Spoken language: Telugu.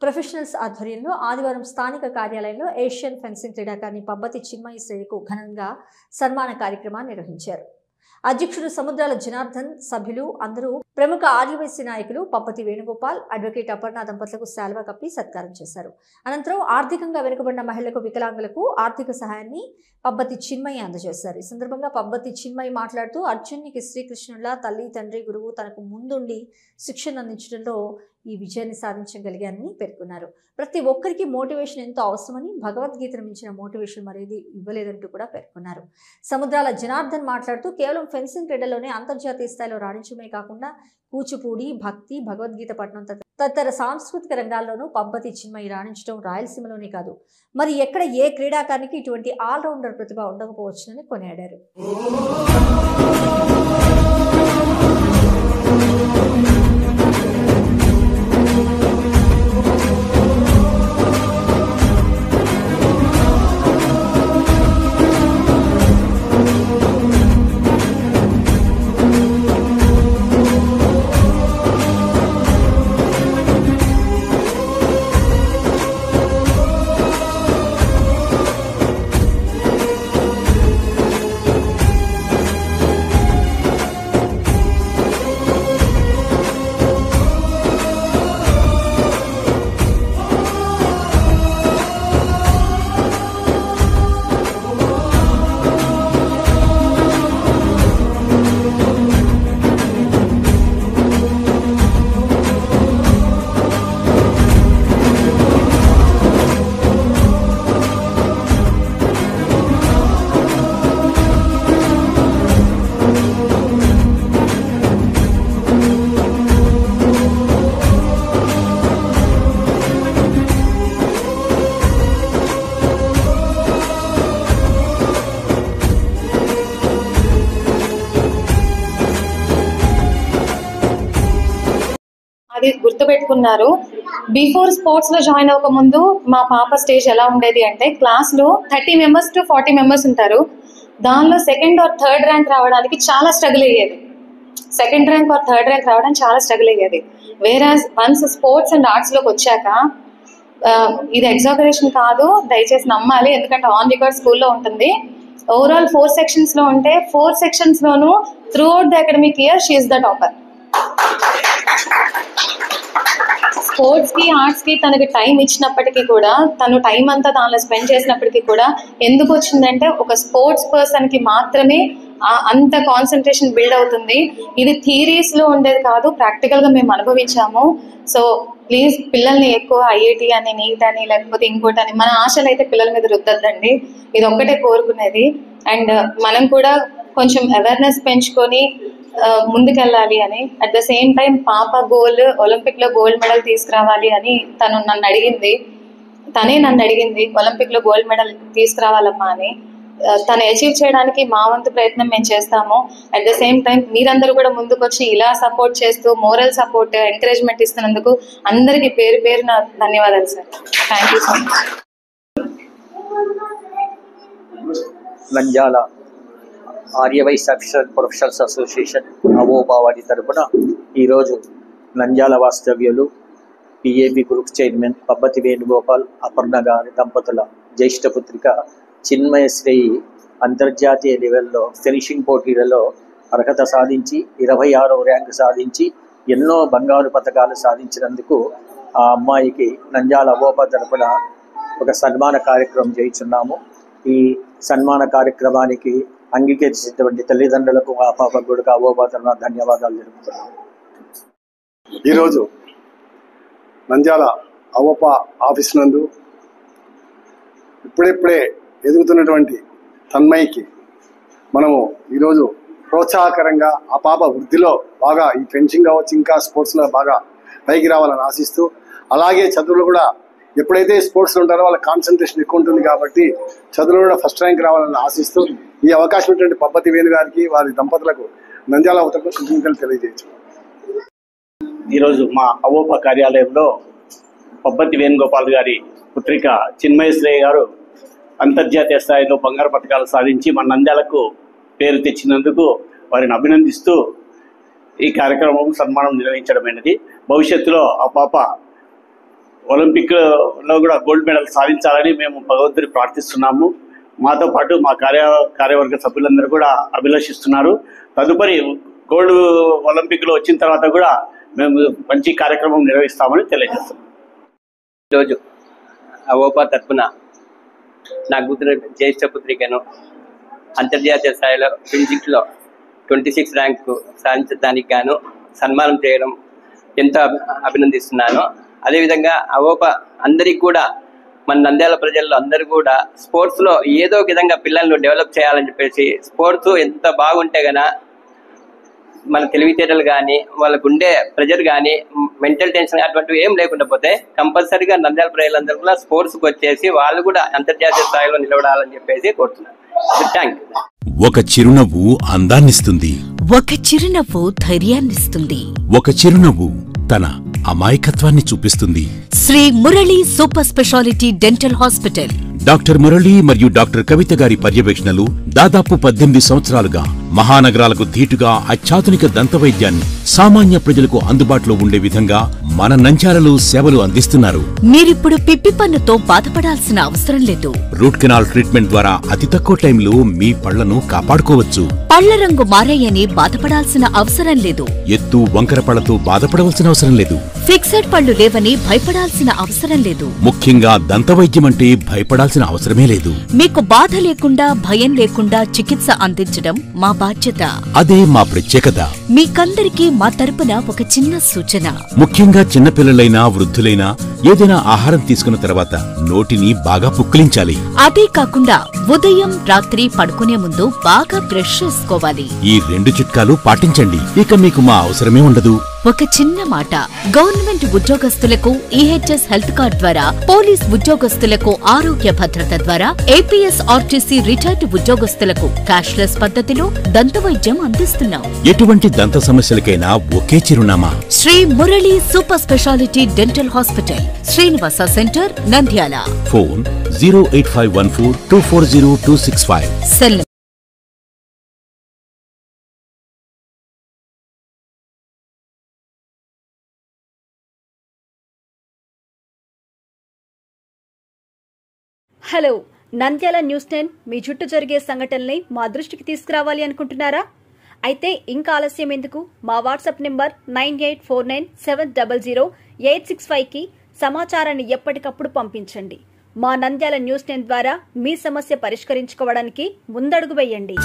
ప్రొఫెషనల్స్ ఆధ్వర్యంలో ఆదివారం స్థానిక కార్యాలయంలో ఏషియన్ ఫెన్సింగ్ క్రీడాకారిణి పబ్బతి చిన్మయి శ్రేయకు ఘనంగా సన్మాన కార్యక్రమాన్ని నిర్వహించారు. అధ్యక్షుడు సముద్రాల జనార్దన్, సభ్యులు అందరూ ప్రముఖ ఆదివాసీ నాయకులు పబ్బతి వేణుగోపాల్, అడ్వకేట్ అపర్ణ దంపతులకు శాల్వా కప్పి సత్కారం చేశారు. అనంతరం ఆర్థికంగా వెనుకబడిన మహిళలకు, వికలాంగులకు ఆర్థిక సహాయాన్ని పబ్బతి చిన్మయి అందజేశారు. ఈ సందర్భంగా పబ్బతి చిన్మయి మాట్లాడుతూ అర్జునునికి శ్రీకృష్ణుల తల్లి, తండ్రి, గురువు తనకు ముందుండి శిక్షణ అందించడంలో ఈ విజయాన్ని సాధించగలిగారని పేర్కొన్నారు. ప్రతి ఒక్కరికి మోటివేషన్ ఎంతో అవసరమని, భగవద్గీతను మించిన మోటివేషన్ మరేది ఇవ్వలేదంటూ కూడా పేర్కొన్నారు. సముద్రాల జనార్దన్ మాట్లాడుతూ కేవలం ఫెన్సింగ్ క్రీడలోనే అంతర్జాతీయ స్థాయిలో రాణించడమే కాకుండా కూచిపూడి, భక్తి, భగవద్గీత పఠనం తదితర సాంస్కృతిక రంగాల్లోనూ పబ్బతి చిన్మయి రాణించడం రాయలసీమలోనే కాదు, మరి ఎక్కడ ఏ క్రీడాకారికి ఇటువంటి ఆల్రౌండర్ ప్రతిభ ఉండకపోవచ్చునని కొనియాడారు. అది గుర్తుపెట్టుకున్నారు. బిఫోర్ స్పోర్ట్స్ లో జాయిన్ అవ్వక ముందు మా పాప స్టేజ్ ఎలా ఉండేది అంటే, క్లాస్ లో 30 members to 40 members ఉంటారు. దానిలో సెకండ్ ఆర్ థర్డ్ ర్యాంక్ రావడానికి చాలా స్ట్రగుల్ అయ్యేది. Second rank or third rank రావడానికి చాలా స్ట్రగుల్ అయ్యేది. వేరాజ్ వన్స్ స్పోర్ట్స్ అండ్ ఆర్ట్స్ లోకి వచ్చాక, ఇది ఎగ్జాగరేషన్ కాదు, దయచేసి నమ్మాలి, ఎందుకంటే ఆన్ రికార్డ్ స్కూల్లో ఉంటుంది. ఓవరాల్ 4 sections లో ఉంటే 4 sections లోనూ through out the academic year she is the topper. Sports కి, ఆర్ట్స్ కి తనకి టైం ఇచ్చినప్పటికీ కూడా, తను టైం అంతా దానిలో స్పెండ్ చేసినప్పటికీ కూడా ఎందుకు వచ్చిందంటే, ఒక స్పోర్ట్స్ పర్సన్ కి మాత్రమే అంత కాన్సన్ట్రేషన్ బిల్డ్ అవుతుంది. ఇది థియరీస్ లో ఉండేది కాదు, ప్రాక్టికల్ గా మేము అనుభవించాము. సో ప్లీజ్ పిల్లల్ని ఎక్కువ ఐఐటి అని, నీట్ అని, లేకపోతే ఇంకోటి అని మన ఆశలు అయితే పిల్లల మీద రుద్దద్దండి. ఇది ఒక్కటే కోరుకునేది. అండ్ మనం కూడా కొంచెం అవేర్నెస్ పెంచుకొని ముందుకెళ్ళాలి అని. అట్ ద సేమ్ టైం పాప గోల్ ఒలింపిక్ లో గోల్డ్ మెడల్ తీసుకురావాలి అని తనే నన్ను అడిగింది, ఒలింపిక్ లో గోల్డ్ మెడల్ తీసుకురావాలమ్మా అని. తను అచీవ్ చేయడానికి మా వంతు ప్రయత్నం మేము చేస్తాము. అట్ ద సేమ్ టైం మీరందరూ కూడా ముందుకు వచ్చి ఇలా సపోర్ట్ చేస్తూ, మోరల్ సపోర్ట్, ఎంకరేజ్మెంట్ ఇస్తున్నందుకు అందరికీ పేరు పేరున ధన్యవాదాలు sir. Thank you so much. Nandyal Aryavaishya professionals association అవోబావాడి తరపున ఈరోజు నంద్యాల వాస్తవ్యులు PAB group chairman Pabbathi Venugopal, Aparna గారి దంపతుల జ్యేష్ఠ పుత్రిక చిన్మయశ్రేయి అంతర్జాతీయ లెవెల్లో ఫినిషింగ్ పోటీలలో అర్హత సాధించి 26వ ర్యాంకు సాధించి ఎన్నో బంగారు పథకాలు సాధించినందుకు ఆ అమ్మాయికి నంద్యాల అవోబా తరపున ఒక సన్మాన కార్యక్రమం చేయించున్నాము. ఈ సన్మాన కార్యక్రమానికి అంగీకరించినటువంటి తల్లిదండ్రులకు, ఆ పాప కూడా అవోబా తరపున ధన్యవాదాలు తెలుపుతున్నాము. ఈరోజు నంద్యాల అవోబా ఆఫీస్ నందు ఇప్పుడే ఎదుగుతున్నటువంటి తన్మయికి మనము ఈరోజు ప్రోత్సాహకరంగా ఆ పాప వృద్ధిలో బాగా ఈ ఫెన్సింగ్ కావచ్చు, ఇంకా స్పోర్ట్స్లో బాగా పైకి రావాలని ఆశిస్తూ, అలాగే చదువులు కూడా ఎప్పుడైతే స్పోర్ట్స్లో ఉంటారో వాళ్ళ కాన్సన్ట్రేషన్ ఎక్కువ ఉంటుంది కాబట్టి చదువులు కూడా ఫస్ట్ ర్యాంక్ రావాలని ఆశిస్తూ ఈ అవకాశం ఉన్నటువంటి పబ్బతి వేణు గారికి, వారి దంపతులకు నంద్యాల అవతలకు కృతజ్ఞతలు తెలియజేయచ్చు. ఈరోజు మా అవోబా కార్యాలయంలో పబ్బతి వేణుగోపాల్ గారి పుత్రిక చిన్మయశ్రేయ గారు అంతర్జాతీయ స్థాయిలో బంగారు పథకాలు సాధించి మన నంద్యాలకు పేరు తెచ్చినందుకు వారిని అభినందిస్తూ ఈ కార్యక్రమం సన్మానం నిర్వహించడమైనది. భవిష్యత్తులో ఆ పాప ఒలింపిక్లో కూడా గోల్డ్ మెడల్ సాధించాలని మేము భగవంతుని ప్రార్థిస్తున్నాము. మాతో పాటు మా కార్యవర్గ సభ్యులందరూ కూడా అభిలషిస్తున్నారు. తదుపరి గోల్డ్ ఒలింపిక్లో వచ్చిన తర్వాత కూడా మేము మంచి కార్యక్రమం నిర్వహిస్తామని తెలియజేస్తున్నాం. ఈరోజు అవోపా తరఫున నా కూతురు జ్యేష్ఠ పుత్రికను అంతర్జాతీయ స్థాయిలో ఫిజిక్స్లో 26 ర్యాంకు సాధించడానికి గాను సన్మానం చేయడం ఎంతో అభినందిస్తున్నాను. అదేవిధంగా అవోపా అందరికీ కూడా మన నంద్యాల ప్రజల్లో అందరూ కూడా స్పోర్ట్స్లో ఏదో ఒక విధంగా పిల్లలను డెవలప్ చేయాలని చెప్పేసి, స్పోర్ట్స్ ఎంత బాగుంటే గన మన తెలివితేటలు కానీ వాళ్ళకు ఉండే ప్రెజర్ కానీ మెంటల్ టెన్షన్ అటువంటివి ఏం లేకుండా పోతే కంపల్సరీగా నంద్యాల ప్రజలందరూ కూడా స్పోర్ట్స్కి వచ్చేసి వాళ్ళు కూడా అంతర్జాతీయ స్థాయిలో నిలబడాలని చెప్పేసి కోరుతున్నాను. Thank you. ఒక చిరునవ్వు అందాన్నిస్తుంది, ఒక చిరునవ్వు ధైర్యాన్నిస్తుంది, ఒక చిరునవ్వు తన అమాయకత్వాన్ని చూపిస్తుంది. Shri Murali super speciality dental hospital. Doctor Murali మరియు డాక్టర్ కవిత గారి పర్యవేక్షణలు దాదాపు 18 సంవత్సరాలుగా మహానగరాలకు ధీటుగా అత్యాధునిక దంతవైద్యాన్ని సామాన్య ప్రజలకు అందుబాటులో ఉండే విధంగా మన నంద్యాలలో సేవలు అందిస్తున్నారు. మీరిప్పుడు పిప్పి పన్నుతో బాధపడాల్సిన అవసరం లేదు. రూట్ కెనాల్ ట్రీట్మెంట్ ద్వారా అతి తక్కువ టైంలో మీ పళ్లను కాపాడుకోవచ్చు. పళ్ల రంగు మారాయని బాధపడాల్సిన అవసరం లేదు. ఎత్తు వంకర పళ్లతో బాధపడవలసిన అవసరం లేదు. ఫిక్సెడ్ పళ్లు లేవని భయపడాల్సిన అవసరం లేదు. ముఖ్యంగా దంతవైద్యం అంటే భయపడాల్సిన అవసరమే లేదు. మీకు బాధ లేకుండా భయం లేకుండా చికిత్స అందించడం మా బాధ్యత. అదే మా ప్రత్యేకత. మీకందరికీ మా తరపున ఒక చిన్న సూచన. ముఖ్యంగా చిన్నపిల్లలైనా వృద్ధులైనా ఏదైనా ఆహారం తీసుకున్న తర్వాత నోటిని బాగా పుక్కిలించాలి. అదే కాకుండా ఉదయం రాత్రి పడుకునే ముందు బాగా బ్రష్ చేసుకోవాలి. ఈ 2 చిట్కాలు పాటించండి, ఇక మీకు మా అవసరమే ఉండదు. ఒక చిన్న మాట, గవర్నమెంట్ ఉద్యోగస్తులకు ఈహెచ్ఎస్ హెల్త్ కార్డ్ ద్వారా, పోలీస్ ఉద్యోగస్తులకు ఆరోగ్య భద్రత ద్వారా, ఏపీఎస్ ఆర్టీసీ రిటైర్డ్ ఉద్యోగస్తులకు క్యాష్లెస్ పద్ధతిలో దంతవైద్యం అందిస్తున్నాం. ఎటువంటి దంత సమస్యలకైనా ఒకే చిరునామా, Shri Murali super speciality dental hospital, Srinivasa centre, Nandyal. Phone 08514240265. Cell hello, Nandyal news 10 మీ చుట్టూ జరిగే సంఘటనల్ని మా దృష్టికి తీసుకురావాలి అనుకుంటున్నారా? అయితే ఇంకా ఆలస్యం ఎందుకు? మా వాట్సాప్ నెంబర్ 9849700865కి సమాచారాన్ని ఎప్పటికప్పుడు పంపించండి. మా నంద్యాల న్యూస్ 10 ద్వారా మీ సమస్య పరిష్కరించుకోవడానికి ముందడుగు వేయండి.